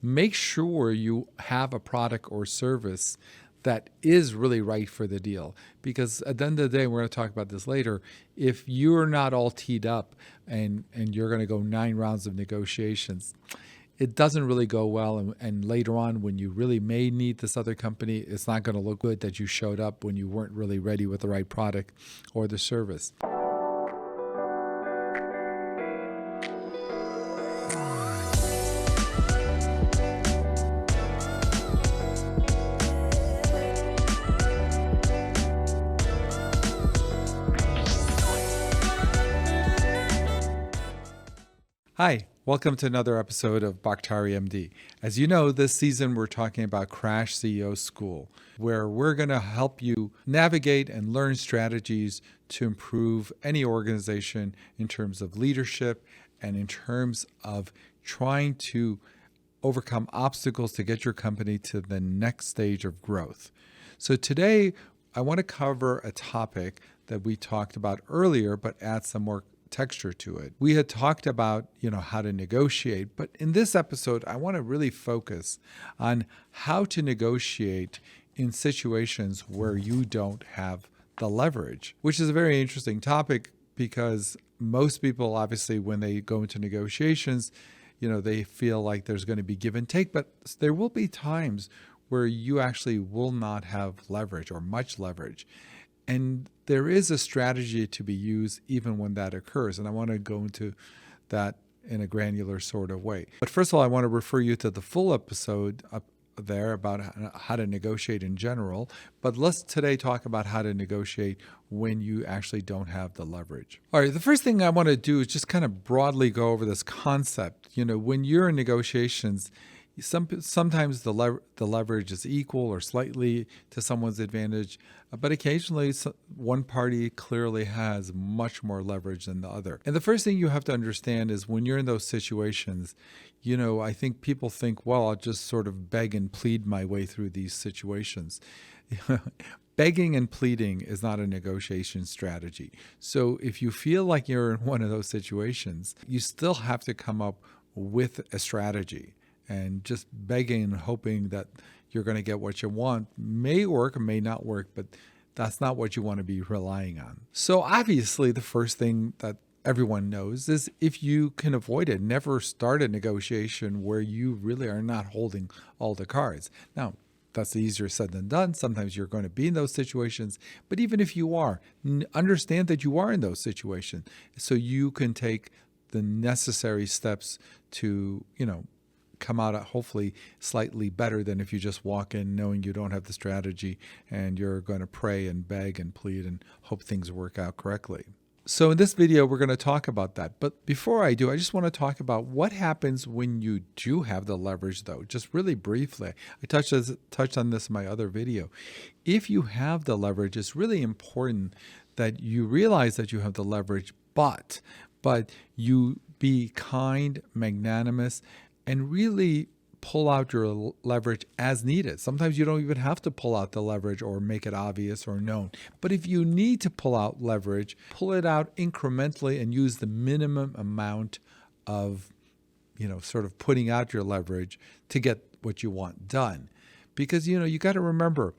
make sure you have a product or service that is really right for the deal. Because at the end of the day, we're going to talk about this later, if you're not all teed up and you're going to go 9 rounds of negotiations, it doesn't really go well. And later on, when you really may need this other company, it's not going to look good that you showed up when you weren't really ready with the right product or the service. Hi, welcome to another episode of Baktari MD. As you know, this season we're talking about Crash CEO School, where we're going to help you navigate and learn strategies to improve any organization in terms of leadership and in terms of trying to overcome obstacles to get your company to the next stage of growth. So today, I want to cover a topic that we talked about earlier, but add some more texture to it. We had talked about, how to negotiate, but in this episode, I want to really focus on how to negotiate in situations where you don't have the leverage, which is a very interesting topic because most people, obviously, when they go into negotiations, they feel like there's going to be give and take, but there will be times where you actually will not have leverage or much leverage. And there is a strategy to be used even when that occurs. And I want to go into that in a granular sort of way. But first of all, I want to refer you to the full episode up there about how to negotiate in general. But let's today talk about how to negotiate when you actually don't have the leverage. All right, the first thing I want to do is just kind of broadly go over this concept. When you're in negotiations, sometimes the leverage is equal or slightly to someone's advantage, but occasionally one party clearly has much more leverage than the other. And the first thing you have to understand is when you're in those situations, I think people think, well, I'll just sort of beg and plead my way through these situations. Begging and pleading is not a negotiation strategy. So if you feel like you're in one of those situations, you still have to come up with a strategy. And just begging and hoping that you're going to get what you want may work or may not work, but that's not what you want to be relying on. So obviously, the first thing that everyone knows is if you can avoid it, never start a negotiation where you really are not holding all the cards. Now, that's easier said than done. Sometimes you're going to be in those situations, but even if you are, understand that you are in those situations so you can take the necessary steps to, come out hopefully slightly better than if you just walk in knowing you don't have the strategy and you're going to pray and beg and plead and hope things work out correctly. So in this video, we're going to talk about that. But before I do, I just want to talk about what happens when you do have the leverage, though, just really briefly. I touched on this in my other video. If you have the leverage, it's really important that you realize that you have the leverage, but you be kind, magnanimous, and really pull out your leverage as needed. Sometimes you don't even have to pull out the leverage or make it obvious or known. But if you need to pull out leverage, pull it out incrementally and use the minimum amount of, sort of putting out your leverage to get what you want done. Because, you got to remember,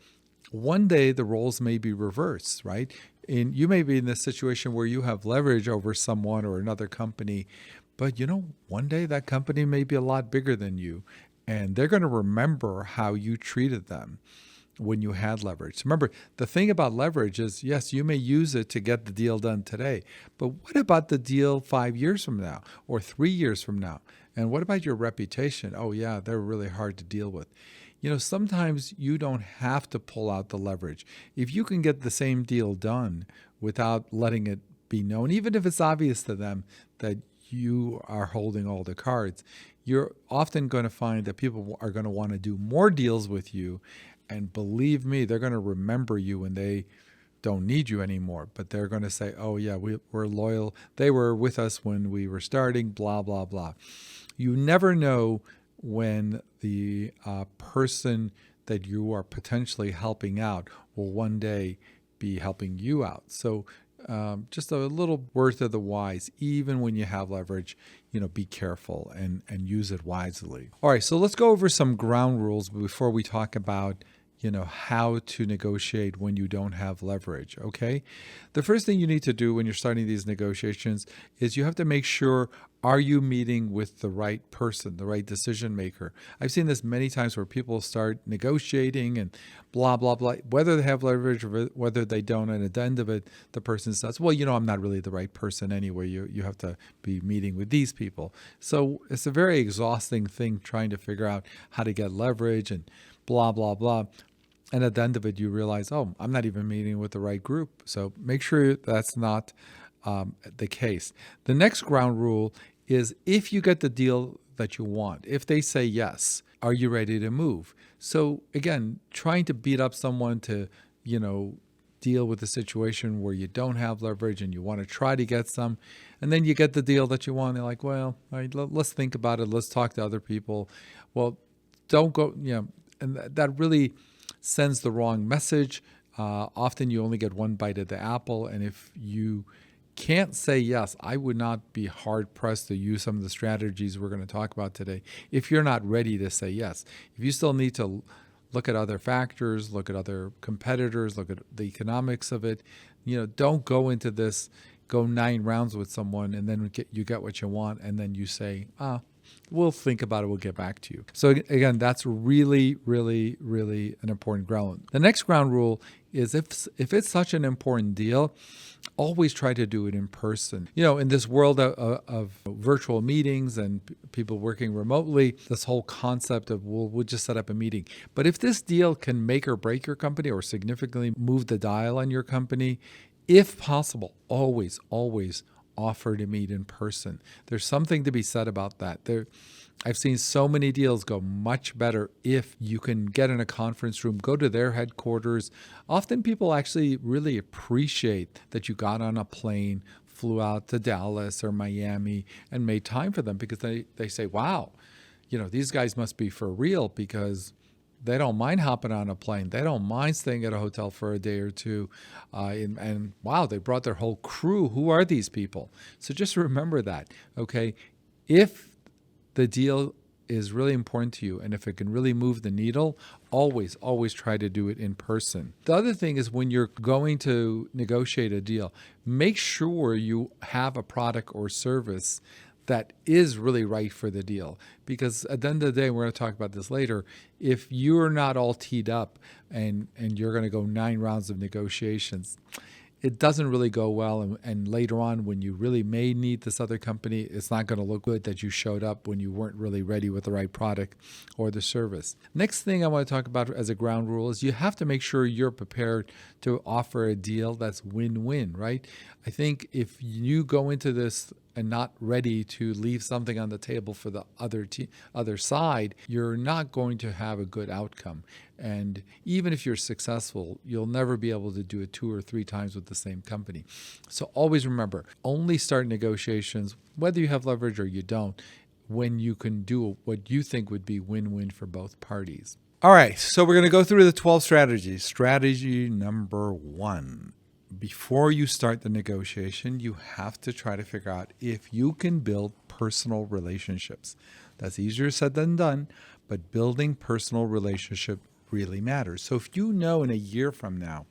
one day the roles may be reversed, right? And you may be in this situation where you have leverage over someone or another company, but one day that company may be a lot bigger than you, and they're going to remember how you treated them when you had leverage. Remember, the thing about leverage is, yes, you may use it to get the deal done today, but what about the deal 5 years from now or 3 years from now? And what about your reputation? Oh yeah, they're really hard to deal with. Sometimes you don't have to pull out the leverage. If you can get the same deal done without letting it be known, even if it's obvious to them that you are holding all the cards, you're often going to find that people are going to want to do more deals with you. And believe me, they're going to remember you when they don't need you anymore. But they're going to say, oh yeah, we're loyal. They were with us when we were starting, blah, blah, blah. You never know when the person that you are potentially helping out will one day be helping you out. So just a little worth of the wise. Even when you have leverage, be careful and use it wisely. All right, so let's go over some ground rules before we talk about how to negotiate when you don't have leverage, okay? The first thing you need to do when you're starting these negotiations is you have to make sure, are you meeting with the right person, the right decision maker? I've seen this many times where people start negotiating and blah, blah, blah, whether they have leverage or whether they don't, and at the end of it, the person says, well, I'm not really the right person anyway. You have to be meeting with these people. So it's a very exhausting thing trying to figure out how to get leverage and blah, blah, blah. And at the end of it, you realize, oh, I'm not even meeting with the right group. So make sure that's not the case. The next ground rule is if you get the deal that you want, if they say yes, are you ready to move? So again, trying to beat up someone to, deal with a situation where you don't have leverage and you want to try to get some, and then you get the deal that you want. They're like, well, all right, let's think about it. Let's talk to other people. Well, don't go, and that really sends the wrong message. Often you only get one bite of the apple. And if you can't say yes, I would not be hard pressed to use some of the strategies we're going to talk about today if you're not ready to say yes. If you still need to look at other factors, look at other competitors, look at the economics of it, don't go into this, go 9 rounds with someone and then you get what you want and then you say, we'll think about it. We'll get back to you. So again, that's really, really, really an important ground. The next ground rule is if it's such an important deal, always try to do it in person. In this world of virtual meetings and people working remotely, this whole concept of, we'll just set up a meeting. But if this deal can make or break your company or significantly move the dial on your company, if possible, always offer to meet in person. There's something to be said about that. I've seen so many deals go much better if you can get in a conference room, go to their headquarters. Often people actually really appreciate that you got on a plane, flew out to Dallas or Miami and made time for them because they say, wow, these guys must be for real because they don't mind hopping on a plane. They don't mind staying at a hotel for a day or two. And wow, they brought their whole crew. Who are these people? So just remember that, okay? If the deal is really important to you and if it can really move the needle, always try to do it in person. The other thing is when you're going to negotiate a deal, make sure you have a product or service that is really right for the deal. Because at the end of the day, we're going to talk about this later, if you're not all teed up and you're going to go 9 rounds of negotiations, it doesn't really go well. And later on, when you really may need this other company, it's not going to look good that you showed up when you weren't really ready with the right product or the service. Next thing I want to talk about as a ground rule is you have to make sure you're prepared to offer a deal that's win-win, right? I think if you go into this and not ready to leave something on the table for the other side, you're not going to have a good outcome. And even if you're successful, you'll never be able to do it 2 or 3 times with the same company. So always remember, only start negotiations, whether you have leverage or you don't, when you can do what you think would be win-win for both parties. All right, so we're going to go through the 12 strategies. Strategy number 1. Before you start the negotiation, you have to try to figure out if you can build personal relationships. That's easier said than done, but building personal relationship really matters. So if you know in a year from now,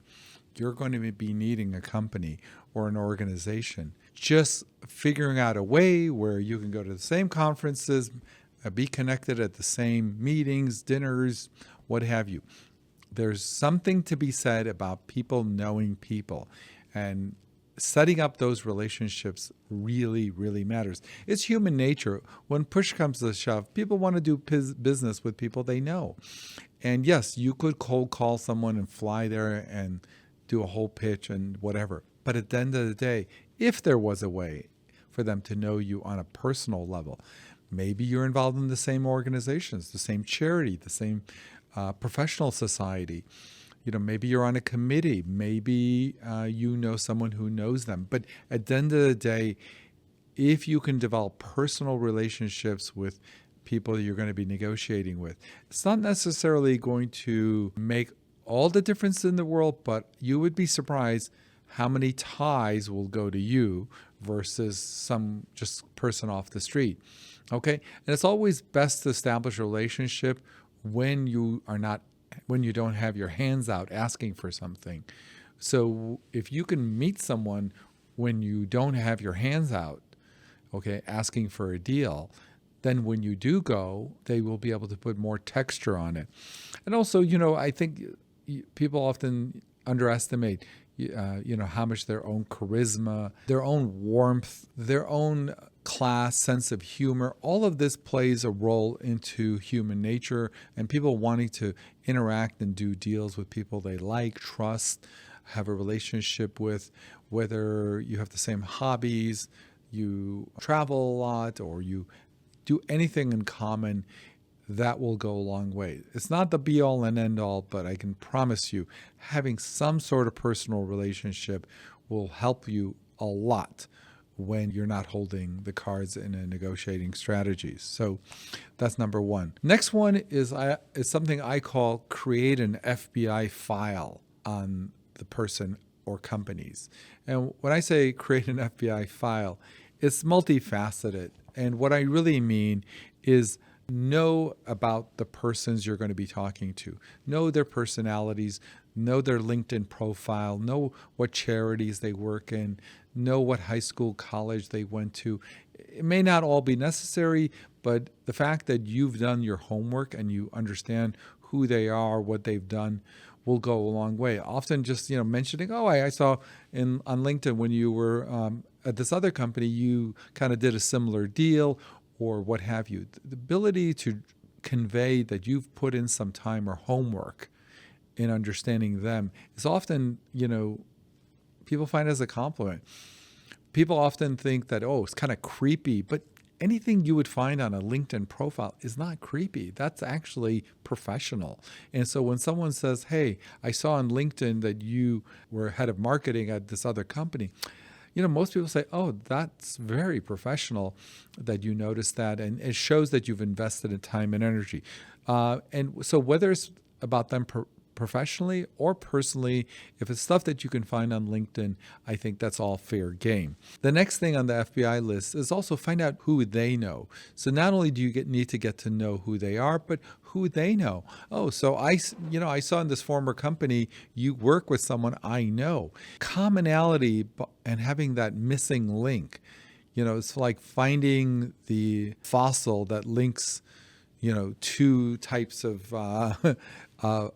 you're going to be needing a company or an organization, just figuring out a way where you can go to the same conferences, be connected at the same meetings, dinners, what have you. There's something to be said about people knowing people, and setting up those relationships really, really matters. It's human nature. When push comes to shove, people want to do business with people they know. And yes, you could cold call someone and fly there and do a whole pitch and whatever. But at the end of the day, if there was a way for them to know you on a personal level, maybe you're involved in the same organizations, the same charity, the same professional society. Maybe you're on a committee. Maybe you know someone who knows them. But at the end of the day, if you can develop personal relationships with people you're going to be negotiating with, it's not necessarily going to make all the difference in the world, but you would be surprised how many ties will go to you versus some just person off the street. Okay. And it's always best to establish a relationship when you don't have your hands out asking for something. So if you can meet someone when you don't have your hands out, okay, asking for a deal, then when you do go, they will be able to put more texture on it. And also, I think people often underestimate, how much their own charisma, their own warmth, their own class, sense of humor, all of this plays a role into human nature and people wanting to interact and do deals with people they like, trust, have a relationship with, whether you have the same hobbies, you travel a lot, or you do anything in common. That will go a long way. It's not the be all and end all, but I can promise you having some sort of personal relationship will help you a lot when you're not holding the cards in a negotiating strategies. So that's number one. Next one is something I call create an FBI file on the person or companies. And when I say create an FBI file, it's multifaceted. And what I really mean is know about the persons you're going to be talking to. Know their personalities, know their LinkedIn profile, know what charities they work in, know what high school, college they went to. It may not all be necessary, but the fact that you've done your homework and you understand who they are, what they've done, will go a long way. Often just, mentioning, I saw on LinkedIn when you were at this other company, you kind of did a similar deal, or what have you. The ability to convey that you've put in some time or homework in understanding them is often, people find as a compliment. People often think that, it's kind of creepy, but anything you would find on a LinkedIn profile is not creepy. That's actually professional. And so when someone says, hey, I saw on LinkedIn that you were head of marketing at this other company, most people say, that's very professional that you noticed that. And it shows that you've invested in time and energy. And so whether it's about them professionally or personally, if it's stuff that you can find on LinkedIn, I think that's all fair game. The next thing on the FBI list is also find out who they know. So not only do you need to get to know who they are, but who they know. So I saw in this former company, you work with someone I know. Commonality and having that missing link. It's like finding the fossil that links, two types of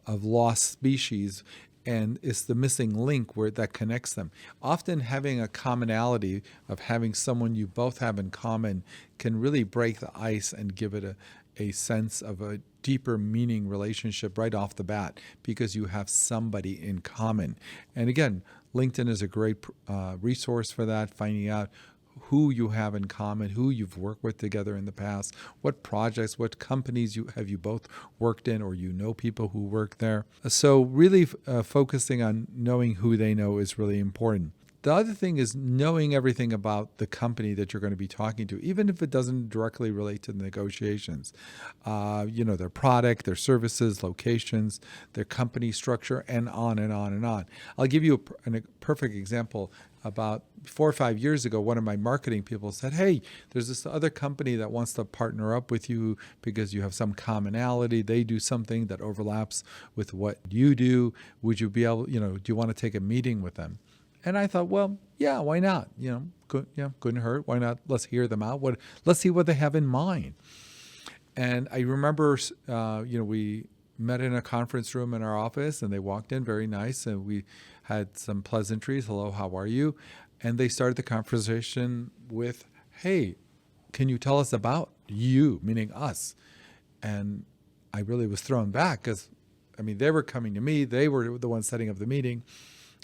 lost species, and it's the missing link that connects them. Often having a commonality of having someone you both have in common can really break the ice and give it a sense of a deeper meaning relationship right off the bat because you have somebody in common. And again, LinkedIn is a great resource for that, finding out who you have in common, who you've worked with together in the past, what projects, what companies have you both worked in, or people who work there. So really focusing on knowing who they know is really important. The other thing is knowing everything about the company that you're going to be talking to, even if it doesn't directly relate to the negotiations. Their product, their services, locations, their company structure, and on and on and on. I'll give you a perfect example. About 4 or 5 years ago, one of my marketing people said, hey, there's this other company that wants to partner up with you because you have some commonality. They do something that overlaps with what you do. Would you be able, do you want to take a meeting with them? And I thought, well, yeah, why not? Couldn't hurt. Why not? Let's hear them out. Let's see what they have in mind. And I remember, we met in a conference room in our office, and they walked in very nice, and we had some pleasantries. Hello, how are you? And they started the conversation with, hey, can you tell us about you, meaning us? And I really was thrown back because, they were coming to me. They were the ones setting up the meeting.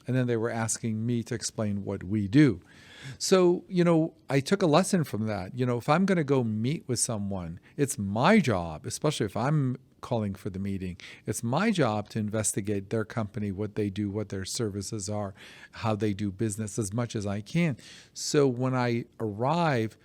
And then they were asking me to explain what we do. So, I took a lesson from that. If I'm going to go meet with someone, it's my job, especially if I'm calling for the meeting, it's my job to investigate their company, what they do, what their services are, how they do business as much as I can. So when I arrive,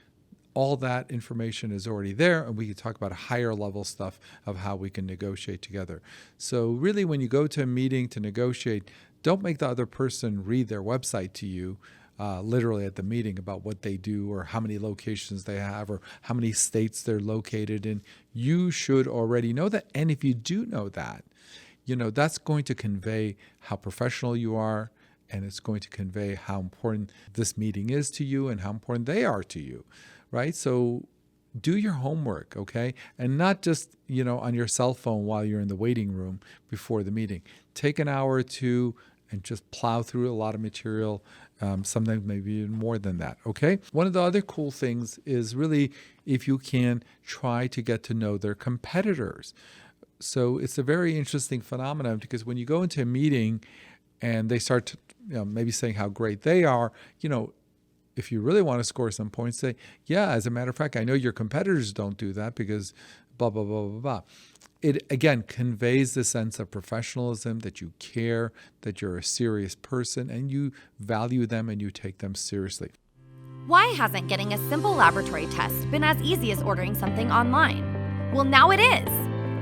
all that information is already there, and we can talk about higher level stuff of how we can negotiate together. So really, when you go to a meeting to negotiate, don't make the other person read their website to you literally at the meeting about what they do or how many locations they have or how many states they're located in. You should already know that. And if you do know that, that's going to convey how professional you are, and it's going to convey how important this meeting is to you and how important they are to you, right? So do your homework, okay? And not just, on your cell phone while you're in the waiting room before the meeting. Take an hour or two and just plow through a lot of material, sometimes maybe even more than that, okay? One of the other cool things is really, if you can, try to get to know their competitors. So it's a very interesting phenomenon, because when you go into a meeting and they start to, maybe saying how great they are, if you really want to score some points, say, yeah, as a matter of fact, I know your competitors don't do that because blah, blah, blah, blah, blah. It, again, conveys the sense of professionalism, that you care, that you're a serious person, and you value them and you take them seriously. Why hasn't getting a simple laboratory test been as easy as ordering something online? Well, now it is.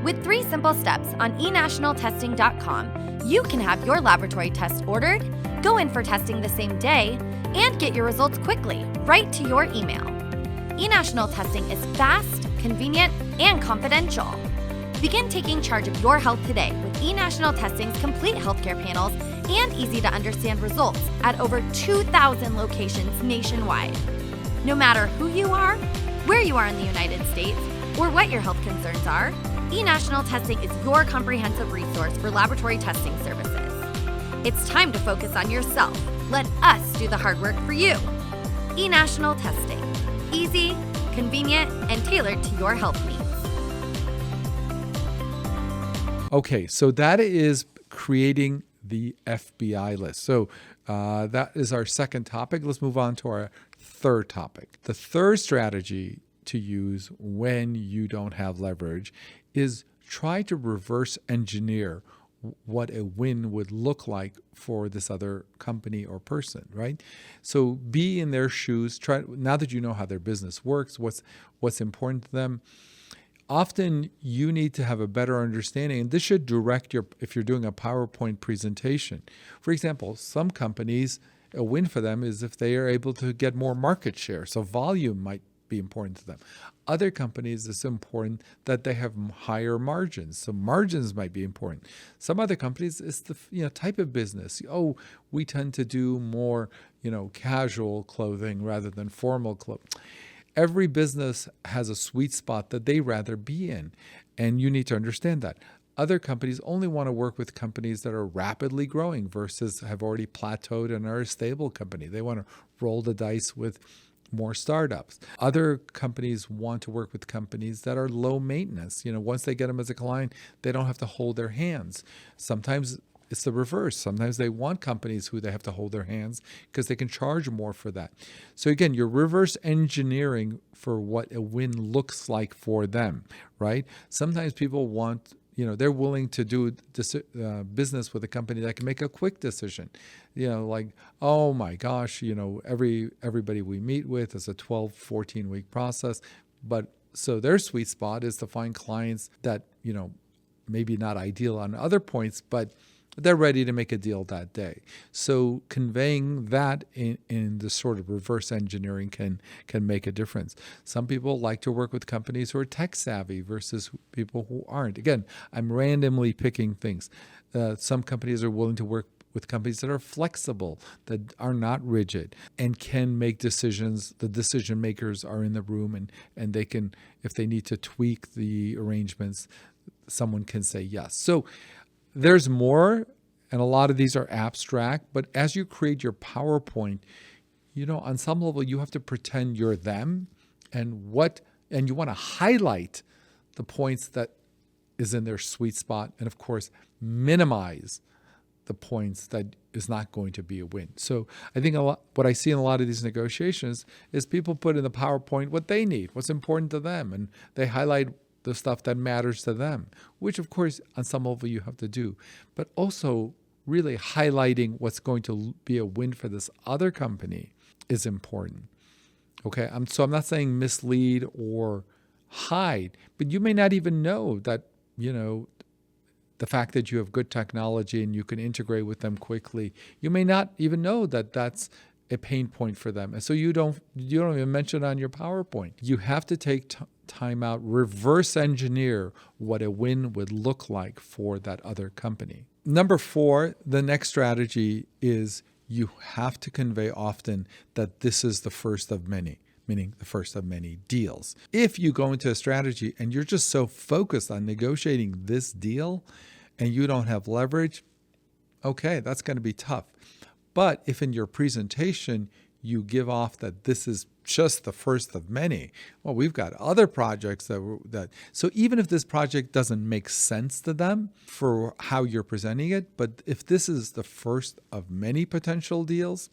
With 3 simple steps on eNationaltesting.com, you can have your laboratory test ordered, go in for testing the same day, and get your results quickly, right to your email. eNational testing is fast, convenient, and confidential. Begin taking charge of your health today with eNational Testing's complete healthcare panels and easy-to-understand results at over 2,000 locations nationwide. No matter who you are, where you are in the United States, or what your health concerns are, eNational Testing is your comprehensive resource for laboratory testing services. It's time to focus on yourself. Let us do the hard work for you. eNational Testing. Easy, convenient, and tailored to your health needs. Okay, so that is creating the FBI list. So that is our second topic. Let's move on to our third topic. The third strategy to use when you don't have leverage is try to reverse engineer what a win would look like for this other company or person, right? So be in their shoes. Try, now that you know how their business works, what's important to them. Often you need to have a better understanding, and this should direct if you're doing a PowerPoint presentation. For example, some companies, a win for them is if they are able to get more market share. So volume might be important to them. Other companies, it's important that they have higher margins. So margins might be important. Some other companies, it's the type of business. Oh, we tend to do more, casual clothing rather than formal clothing. Every business has a sweet spot that they rather be in, and you need to understand that. Other companies only want to work with companies that are rapidly growing versus have already plateaued and are a stable company. They want to roll the dice with more startups. Other companies want to work with companies that are low maintenance. Once they get them as a client, they don't have to hold their hands. Sometimes it's the reverse. Sometimes they want companies who they have to hold their hands because they can charge more for that. So again, you're reverse engineering for what a win looks like for them, right? Sometimes people want, they're willing to do business with a company that can make a quick decision. Like, oh my gosh, everybody we meet with is a 12, 14-week process. But so their sweet spot is to find clients that, maybe not ideal on other points, but they're ready to make a deal that day. So conveying that in the sort of reverse engineering can make a difference. Some people like to work with companies who are tech savvy versus people who aren't. Again, I'm randomly picking things. Some companies are willing to work with companies that are flexible, that are not rigid, and can make decisions. The decision makers are in the room, and they can, if they need to tweak the arrangements, someone can say yes. So there's more, and a lot of these are abstract, but as you create your PowerPoint, on some level you have to pretend you're them, and you want to highlight the points that is in their sweet spot, and of course minimize the points that is not going to be a win. So I think what I see in a lot of these negotiations is people put in the PowerPoint what they need, what's important to them, and they highlight the stuff that matters to them, which of course on some level you have to do, but also really highlighting what's going to be a win for this other company is important. Okay, so I'm not saying mislead or hide, but you may not even know that, the fact that you have good technology and you can integrate with them quickly, you may not even know that that's a pain point for them. And so you don't even mention it on your PowerPoint. You have to take time out, reverse engineer what a win would look like for that other company. Number 4, the next strategy is you have to convey often that this is the first of many, meaning the first of many deals. If you go into a strategy and you're just so focused on negotiating this deal and you don't have leverage, okay, that's going to be tough. But if in your presentation you give off that this is just the first of many, well, we've got other projects so even if this project doesn't make sense to them for how you're presenting it, but if this is the first of many potential deals,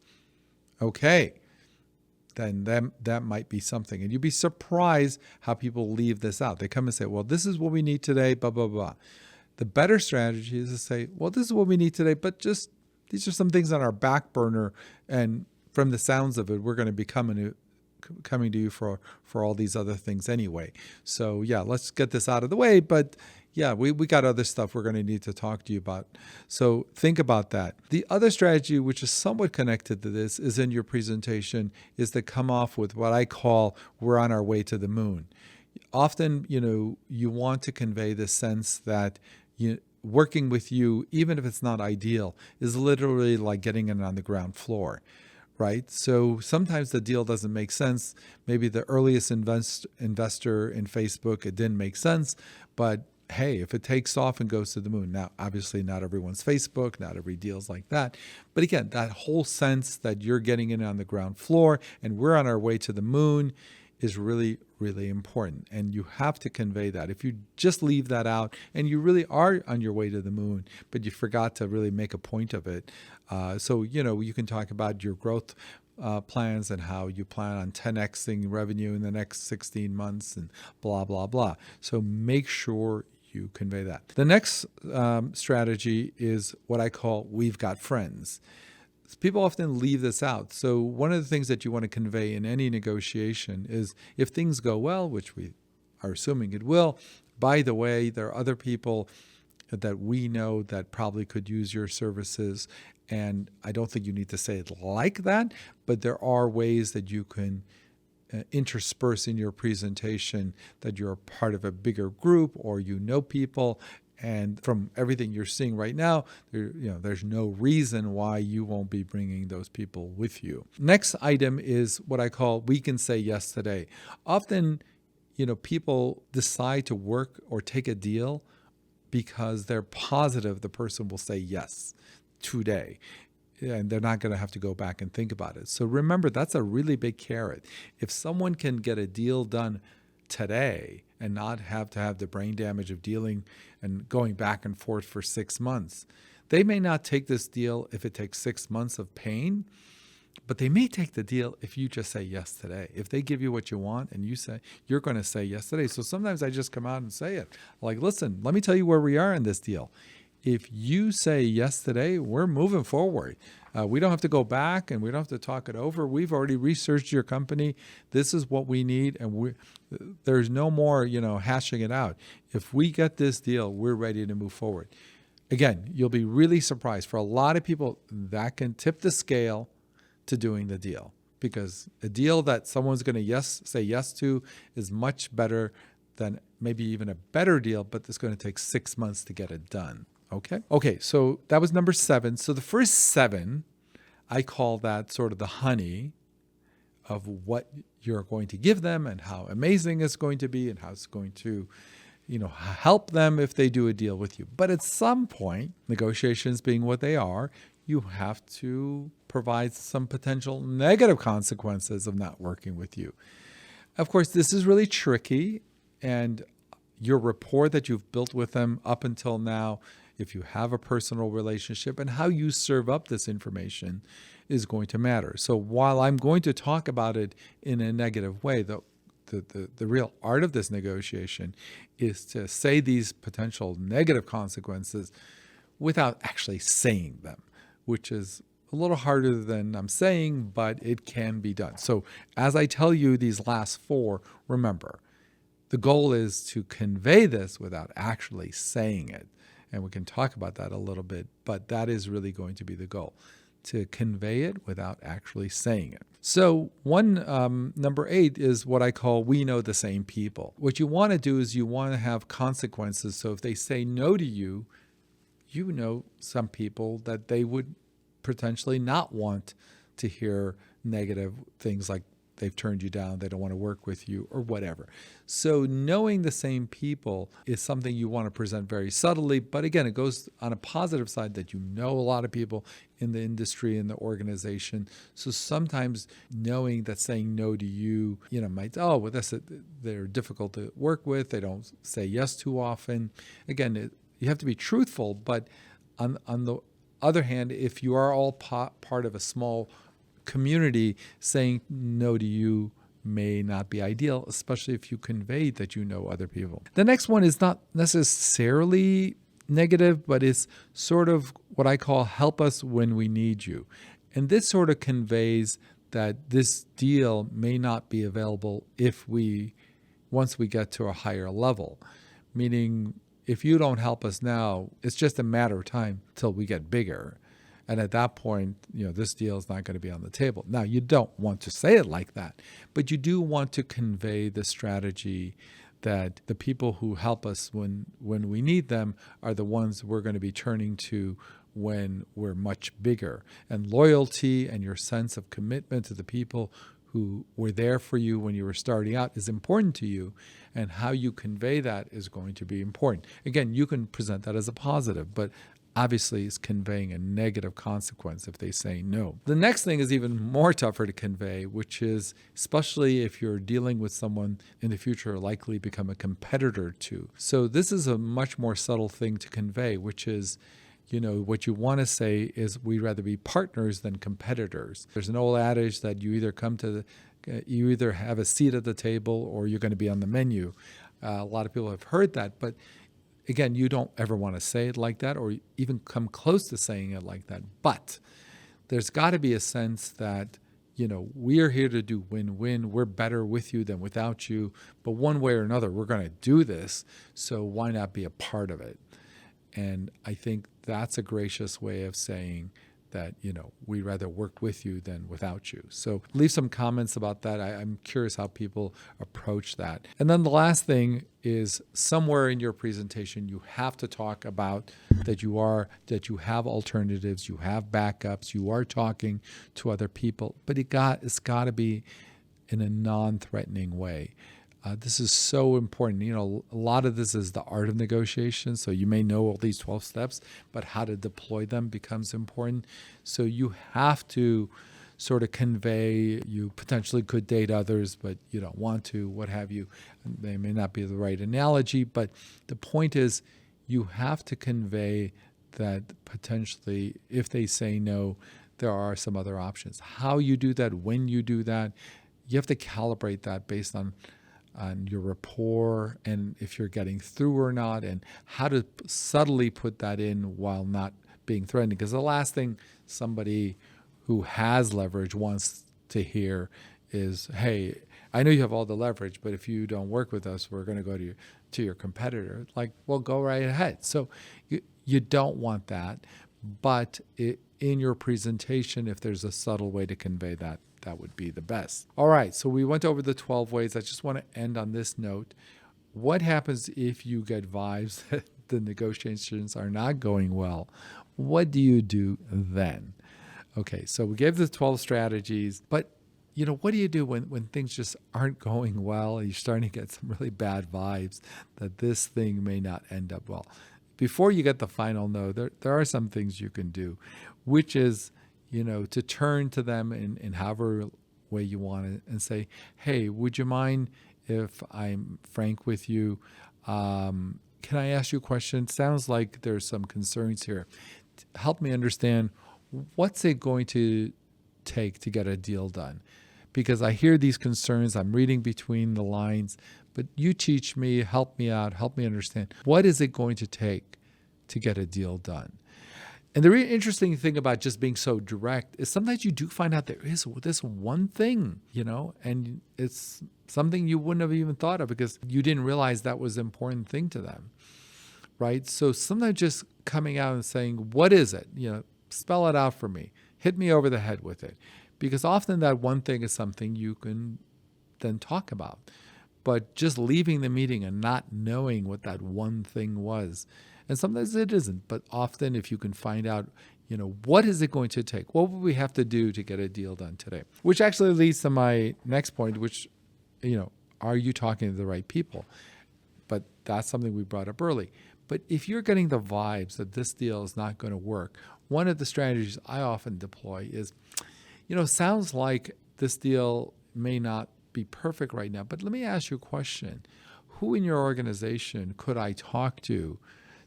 okay, then that might be something. And you'd be surprised how people leave this out. They come and say, well, this is what we need today, blah, blah, blah. The better strategy is to say, well, this is what we need today, but just these are some things on our back burner. And from the sounds of it, we're going to be coming to you for all these other things anyway. So yeah, let's get this out of the way. But yeah, we got other stuff we're going to need to talk to you about. So think about that. The other strategy, which is somewhat connected to this, is in your presentation, is to come off with what I call, we're on our way to the moon. Often, you want to convey the sense that working with you, even if it's not ideal, is literally like getting in on the ground floor. Right? So sometimes the deal doesn't make sense. Maybe the earliest investor in Facebook, it didn't make sense. But hey, if it takes off and goes to the moon. Now, obviously not everyone's Facebook, not every deal's like that. But again, that whole sense that you're getting in on the ground floor and we're on our way to the moon is really, really important. And you have to convey that. If you just leave that out and you really are on your way to the moon, but you forgot to really make a point of it. So you can talk about your growth plans and how you plan on 10xing revenue in the next 16 months and blah, blah, blah. So make sure you convey that. The next strategy is what I call we've got friends. People often leave this out. So one of the things that you want to convey in any negotiation is if things go well, which we are assuming it will, by the way, there are other people that we know that probably could use your services. And I don't think you need to say it like that, but there are ways that you can intersperse in your presentation that you're part of a bigger group or people. And from everything you're seeing right now, there's no reason why you won't be bringing those people with you. Next item is what I call we can say yes today. Often, people decide to work or take a deal because they're positive the person will say yes today. And they're not going to have to go back and think about it. So remember, that's a really big carrot. If someone can get a deal done today and not have to have the brain damage of dealing and going back and forth for 6 months, they may not take this deal if it takes 6 months of pain, but they may take the deal if you just say yes today. If they give you what you want and you say, you're going to say yes today. So sometimes I just come out and say it. Like, listen, let me tell you where we are in this deal. If you say yes today, we're moving forward. We don't have to go back and we don't have to talk it over. We've already researched your company. This is what we need. And there's no more, hashing it out. If we get this deal, we're ready to move forward. Again, you'll be really surprised. For a lot of people, that can tip the scale to doing the deal, because a deal that someone's going to say yes to is much better than maybe even a better deal, but it's going to take 6 months to get it done. Okay, so that was number 7. So the first 7, I call that sort of the honey of what you're going to give them and how amazing it's going to be and how it's going to, help them if they do a deal with you. But at some point, negotiations being what they are, you have to provide some potential negative consequences of not working with you. Of course, this is really tricky, and your rapport that you've built with them up until now, if you have a personal relationship, and how you serve up this information is going to matter. So while I'm going to talk about it in a negative way, the real art of this negotiation is to say these potential negative consequences without actually saying them, which is a little harder than I'm saying, but it can be done. So as I tell you these last four, remember, the goal is to convey this without actually saying it. And we can talk about that a little bit, but that is really going to be the goal, to convey it without actually saying it. So number 8 is what I call we know the same people. What you want to do is you want to have consequences. So if they say no to you, you know some people that they would potentially not want to hear negative things like they've turned you down, they don't want to work with you, or whatever. So knowing the same people is something you want to present very subtly. But again, it goes on a positive side that you know a lot of people in the industry and the organization. So sometimes knowing that saying no to you, might, they're difficult to work with. They don't say yes too often. Again, you have to be truthful. But on the other hand, if you are all part of a small community, saying no to you may not be ideal, especially if you convey that you know other people. The next one is not necessarily negative, but it's sort of what I call help us when we need you. And this sort of conveys that this deal may not be available once we get to a higher level. Meaning, if you don't help us now, it's just a matter of time till we get bigger. And at that point, this deal is not going to be on the table. Now, you don't want to say it like that, but you do want to convey the strategy that the people who help us when we need them are the ones we're going to be turning to when we're much bigger. And loyalty and your sense of commitment to the people who were there for you when you were starting out is important to you, and how you convey that is going to be important. Again, you can present that as a positive, but obviously is conveying a negative consequence if they say no. The next thing is even more tougher to convey, which is, especially if you're dealing with someone in the future likely become a competitor to. So this is a much more subtle thing to convey, which is, what you want to say is we'd rather be partners than competitors. There's an old adage that you either have a seat at the table or you're going to be on the menu. A lot of people have heard that, but again, you don't ever want to say it like that or even come close to saying it like that. But there's got to be a sense that, we are here to do win-win. We're better with you than without you. But one way or another, we're going to do this. So why not be a part of it? And I think that's a gracious way of saying that, we'd rather work with you than without you. So leave some comments about that. I'm curious how people approach that. And then the last thing is somewhere in your presentation, you have to talk about that you have alternatives, you have backups, you are talking to other people, but it's got to be in a non-threatening way. This is so important. A lot of this is the art of negotiation. So you may know all these 12 steps, but how to deploy them becomes important. So you have to sort of convey you potentially could date others, but you don't want to, what have you. They may not be the right analogy, but the point is you have to convey that potentially if they say no, there are some other options. How you do that, when you do that, you have to calibrate that based on your rapport and if you're getting through or not, and how to subtly put that in while not being threatening. Because the last thing somebody who has leverage wants to hear is, hey, I know you have all the leverage, but if you don't work with us, we're going to go to your competitor. Like, well, go right ahead. So you don't want that. But in your presentation, if there's a subtle way to convey that, that would be the best. All right, so we went over the 12 ways. I just want to end on this note. What happens if you get vibes that the negotiations are not going well? What do you do then? Okay, so we gave the 12 strategies, but what do you do when things just aren't going well and you're starting to get some really bad vibes that this thing may not end up well? Before you get the final no, there are some things you can do, which is, to turn to them in however way you want it and say, hey, would you mind if I'm frank with you? Can I ask you a question? It sounds like there's some concerns here. Help me understand, what's it going to take to get a deal done? Because I hear these concerns, I'm reading between the lines, but you teach me, help me out, help me understand. What is it going to take to get a deal done? And the really interesting thing about just being so direct is sometimes you do find out there is this one thing, and it's something you wouldn't have even thought of because you didn't realize that was an important thing to them, right? So sometimes just coming out and saying, what is it? Spell it out for me. Hit me over the head with it. Because often that one thing is something you can then talk about. But just leaving the meeting and not knowing what that one thing was, and sometimes it isn't, but often if you can find out, what is it going to take? What would we have to do to get a deal done today? Which actually leads to my next point, which, are you talking to the right people? But that's something we brought up early. But if you're getting the vibes that this deal is not going to work, one of the strategies I often deploy is, sounds like this deal may not be perfect right now, but let me ask you a question. Who in your organization could I talk to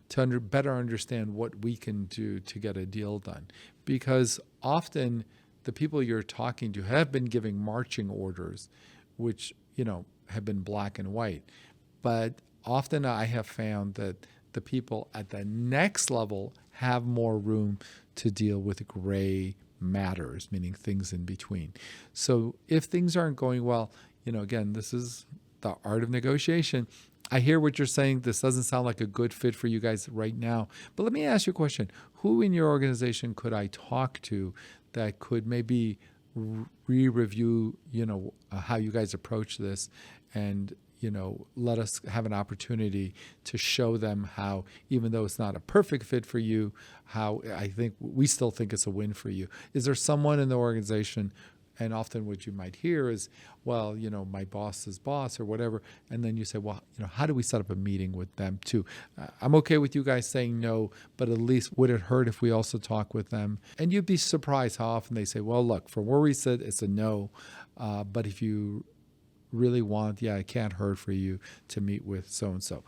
better understand what we can do to get a deal done? Because often the people you're talking to have been giving marching orders, which, have been black and white. But often I have found that the people at the next level have more room to deal with gray matters, meaning things in between. So if things aren't going well, again, this is the art of negotiation. I hear what you're saying. This doesn't sound like a good fit for you guys right now. But let me ask you a question. Who in your organization could I talk to that could maybe re-review, how you guys approach this and, let us have an opportunity to show them how, even though it's not a perfect fit for you, how I think we still think it's a win for you. Is there someone in the organization? And often what you might hear is, well, my boss's boss or whatever. And then you say, well, how do we set up a meeting with them too? I'm okay with you guys saying no, but at least would it hurt if we also talk with them? And you'd be surprised how often they say, well, look, from where we sit, it's a no. But if you really want, it can't hurt for you to meet with so-and-so.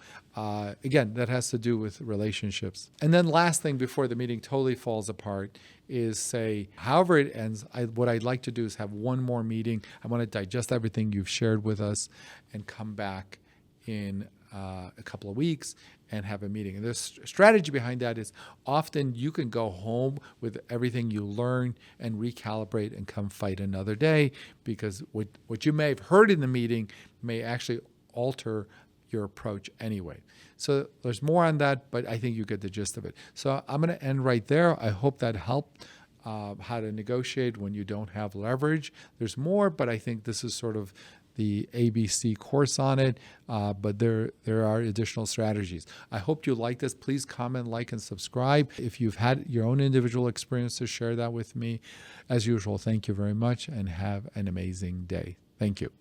Again, that has to do with relationships. And then last thing before the meeting totally falls apart is say, however it ends, what I'd like to do is have one more meeting. I want to digest everything you've shared with us and come back in a couple of weeks and have a meeting. And the strategy behind that is often you can go home with everything you learn and recalibrate and come fight another day, because what you may have heard in the meeting may actually alter your approach anyway. So there's more on that, but I think you get the gist of it. So I'm going to end right there. I hope that helped how to negotiate when you don't have leverage. There's more, but I think this is sort of the ABC course on it, but there are additional strategies. I hope you like this. Please comment, like, and subscribe. If you've had your own individual experiences, share that with me. As usual, thank you very much and have an amazing day. Thank you.